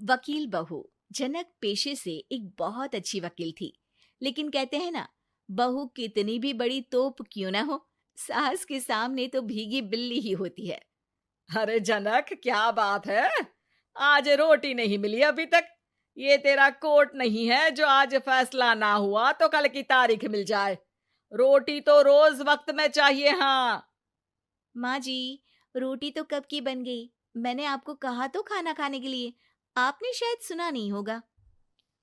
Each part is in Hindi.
वकील बहू। जनक पेशे से एक बहुत अच्छी वकील थी, लेकिन कहते हैं ना, बहू कितनी भी बड़ी तोप क्यों ना हो, सास के सामने तो भीगी बिल्ली ही होती है। अरे जनक, क्या बात है। आज रोटी नहीं मिली अभी तक। ये तेरा कोर्ट नहीं है जो आज फैसला ना हुआ तो कल की तारीख मिल जाए। रोटी तो रोज वक्त में चाहिए। हाँ। माँ जी, रोटी तो कब की बन गई। मैंने आपको कहा तो खाना खाने के लिए, आपने शायद सुना नहीं होगा।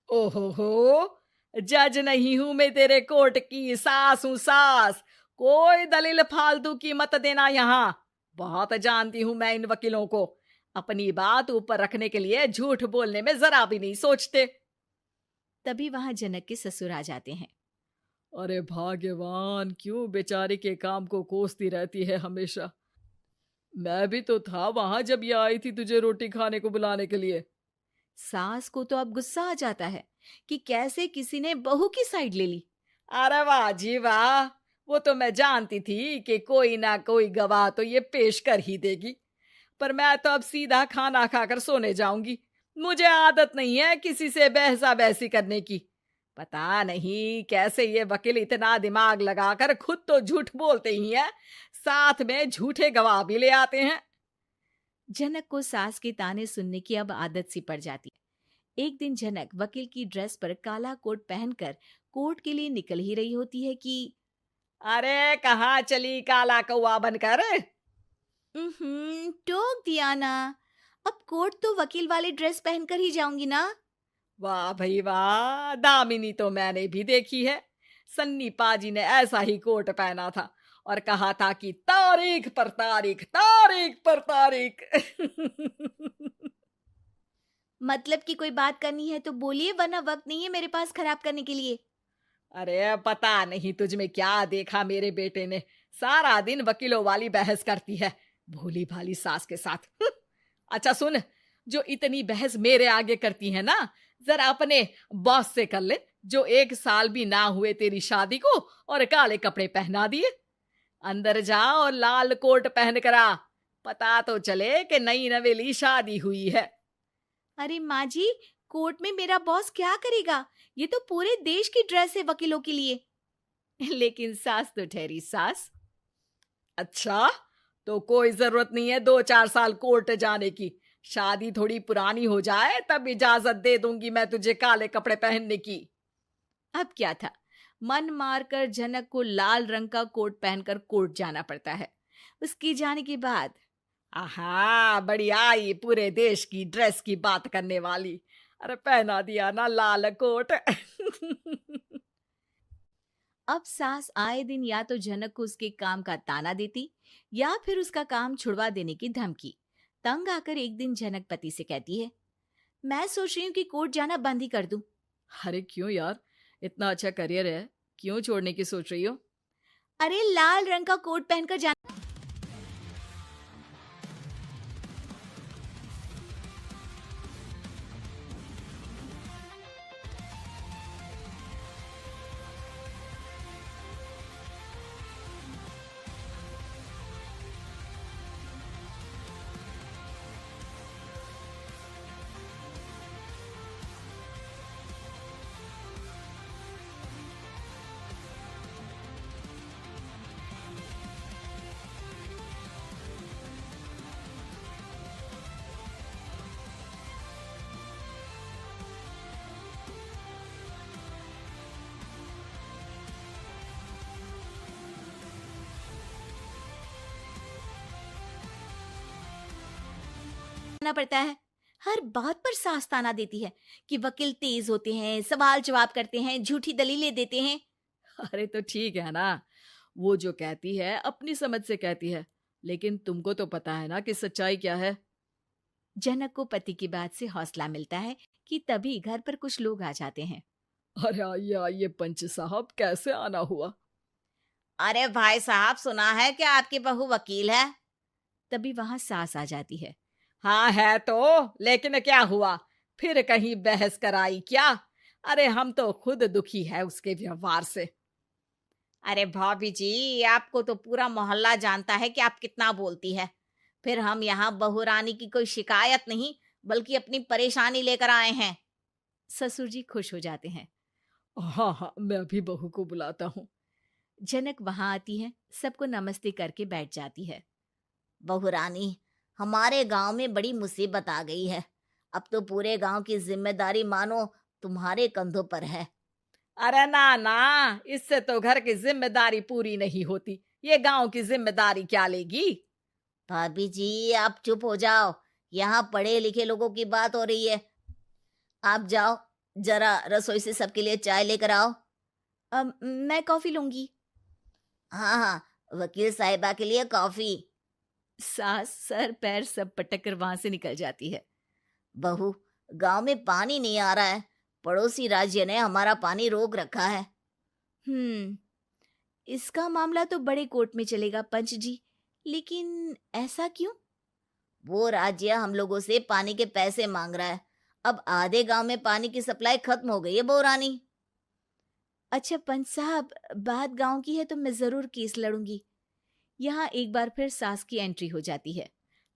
ओहो हो, जज नहीं हूं मैं तेरे कोर्ट की, सास हूं सास। कोई दलील फालतू की मत देना यहाँ। बहुत जानती हूं मैं इन वकीलों को। अपनी बात ऊपर रखने के लिए झूठ बोलने में जरा भी नहीं सोचते। तभी वहां जनक के ससुर आ जाते हैं। अरे भाग्यवान, क्यों बेचारी के काम को कोसती रहती है हमेशा। मैं भी तो था वहां जब ये आई थी तुझे रोटी खाने को बुलाने के लिए। सास को तो अब गुस्सा आ जाता है कि कैसे किसी ने बहू की साइड ले ली। अरे वाह जी वाह। वो तो मैं जानती थी कि कोई ना कोई गवाह तो ये पेश कर ही देगी। पर मैं तो अब सीधा खाना खाकर सोने जाऊंगी। मुझे आदत नहीं है किसी से बहसा बहसी करने की। पता नहीं कैसे ये वकील इतना दिमाग लगाकर खुद तो झूठ बोलते ही हैं, साथ में झूठे गवाह भी ले आते हैं। जनक को सास के ताने सुनने की अब आदत सी पड़ जाती है। एक दिन जनक वकील की ड्रेस पर काला कोट पहनकर कोर्ट के लिए निकल ही रही होती है कि अरे कहाँ चली काला कौवा बनकर। टोक दिया ना। अब कोर्ट तो वकील वाली ड्रेस पहनकर ही जाऊंगी ना। वाह भाई वाह, दामिनी तो मैंने भी देखी है। सन्नी पाजी ने ऐसा ही कोट पहना था और कहा था कि तारीख पर तारीख, तारीख पर तारीख। मतलब कि कोई बात करनी है तो बोलिए, वरना वक्त नहीं है मेरे पास खराब करने के लिए। अरे पता नहीं तुझ में क्या देखा मेरे बेटे ने। सारा दिन वकीलों वाली बहस करती है, भोली भाली सास के साथ। अच्छा सुन, जो इतनी बहस मेरे आगे करती है ना, जरा अपने बॉस से कर ले, जो 1 साल भी ना हुए तेरी शादी को और काले कपड़े पहना दिए। अंदर जा और लाल कोट पहन कर आ, पता तो चले कि नई नवेली शादी हुई है। अरे माँ जी, कोर्ट में मेरा बॉस क्या करेगा? ये तो पूरे देश की ड्रेस है वकीलों के लिए। लेकिन सास तो ठहरी सास। अच्छा, तो कोई जरूरत नहीं है 2-4 साल कोर्ट जाने की। शादी थोड़ी पुरानी हो जाए तब इजाजत दे दूंगी मैं तुझे काले कपड़े पहनने की। अब क्या था, मन मारकर जनक को लाल रंग का कोट पहनकर कोर्ट जाना पड़ता है। उसके जाने के बाद आहा, बढ़िया, ये पूरे देश की ड्रेस की बात करने वाली। अरे पहना दिया ना लाल कोट। अब सास आए दिन या तो जनक को उसके काम का ताना देती या फिर उसका काम छुड़वा देने की धमकी। तंग आकर एक दिन जनक पति से कहती है, मैं सोच रही हूँ कि कोर्ट जाना बंद ही कर दूं। अरे क्यों यार, इतना अच्छा करियर है, क्यों छोड़ने की सोच रही हो? अरे लाल रंग का कोट पहनकर जाना पड़ता है। हर बात पर सास ताना देती है कि वकील तेज होते हैं, सवाल जवाब करते हैं, झूठी दलीलें देते हैं। अरे तो ठीक है ना, वो जो कहती है अपनी समझ से कहती है, लेकिन तुमको तो पता है ना कि सच्चाई क्या है। जनक को पति की बात से हौसला मिलता है कि तभी घर पर कुछ लोग आ जाते हैं। अरे आइए पंच साहब, कैसे आना हुआ? अरे भाई साहब, सुना है कि आपकी बहू वकील है। तभी वहां सास आ जाती है। हाँ है तो, लेकिन क्या हुआ? फिर कहीं बहस कराई क्या? अरे हम तो खुद दुखी है उसके व्यवहार से। अरे भाभी जी, आपको तो पूरा मोहल्ला जानता है कि आप कितना बोलती है। फिर हम यहाँ बहू रानी की कोई शिकायत नहीं, बल्कि अपनी परेशानी लेकर आए हैं। ससुर जी खुश हो जाते हैं। हाँ हाँ, मैं अभी बहू को बुलाता हूँ। जनक वहां आती है, सबको नमस्ते करके बैठ जाती है। बहू रानी, हमारे गांव में बड़ी मुसीबत आ गई है। अब तो पूरे गांव की जिम्मेदारी मानो तुम्हारे कंधों पर है। अरे ना ना, इससे तो घर की जिम्मेदारी पूरी नहीं होती। ये गांव की जिम्मेदारी क्या लेगी? भाभी जी, आप चुप हो जाओ। यहाँ पढ़े लिखे लोगों की बात हो रही है। आप जाओ, जरा रसोई से सबके लिए चाय लेकर आओ। मैं कॉफी लूंगी। हाँ हाँ, वकील साहिबा के लिए कॉफी। सास सर पैर सब पटक कर वहां से निकल जाती है। बहू, गांव में पानी नहीं आ रहा है। पड़ोसी राज्य ने हमारा पानी रोक रखा है। इसका मामला तो बड़े कोर्ट में चलेगा पंच जी, लेकिन ऐसा क्यों? वो राज्य हम लोगों से पानी के पैसे मांग रहा है। अब आधे गांव में पानी की सप्लाई खत्म हो गई है बहू रानी। अच्छा पंच साहब, बात गांव की है तो मैं जरूर केस लड़ूंगी। यहाँ एक बार फिर सास की एंट्री हो जाती है।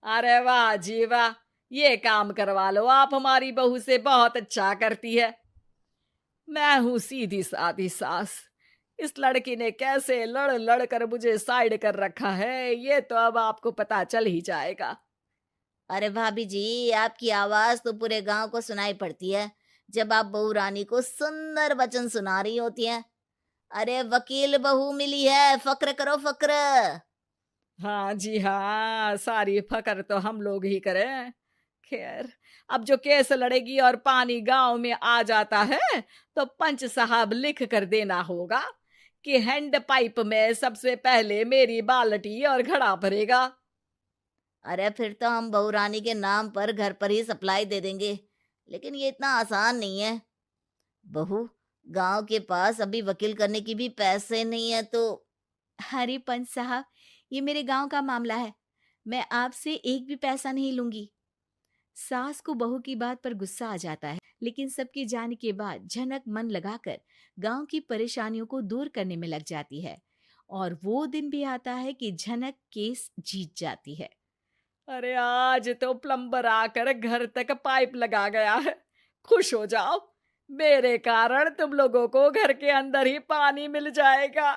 अरे वाह जी वाह, ये काम करवा लो, आप हमारी बहू से बहुत अच्छा करती है। मैं हूँ सीधी सादी सास। इस लड़की ने कैसे लड़ लड़ कर मुझे साइड कर रखा है, ये तो अब आपको पता चल ही जाएगा। अरे भाभी जी, आपकी आवाज तो पूरे गांव को सुनाई पड़ती है जब आप बहू रानी को सुंदर वचन सुना रही होती हैं। अरे वकील बहू मिली है, फक्र करो फक्र। हाँ जी हाँ, सारी फकर तो हम लोग ही करें। खैर, अब जो केस लड़ेगी और पानी गांव में आ जाता है तो पंच साहब लिख कर देना होगा कि हैंड पाइप में सबसे पहले मेरी बाल्टी और घड़ा भरेगा। अरे फिर तो हम बहू रानी के नाम पर घर पर ही सप्लाई दे देंगे, लेकिन ये इतना आसान नहीं है। बहू, गांव के पास अभी वकील करने की भी पैसे नहीं है तो। अरे पंच साहब, ये मेरे गांव का मामला है। मैं आपसे एक भी पैसा नहीं लूंगी। सास को बहू की बात पर गुस्सा आ जाता है, लेकिन सबके जाने के बाद झनक मन लगाकर गांव की परेशानियों को दूर करने में लग जाती है। और वो दिन भी आता है कि झनक केस जीत जाती है। अरे आज तो प्लम्बर आकर घर तक पाइप लगा गया है। खुश हो जाओ, मेरे कारण तुम लोगों को घर के अंदर ही पानी मिल जाएगा।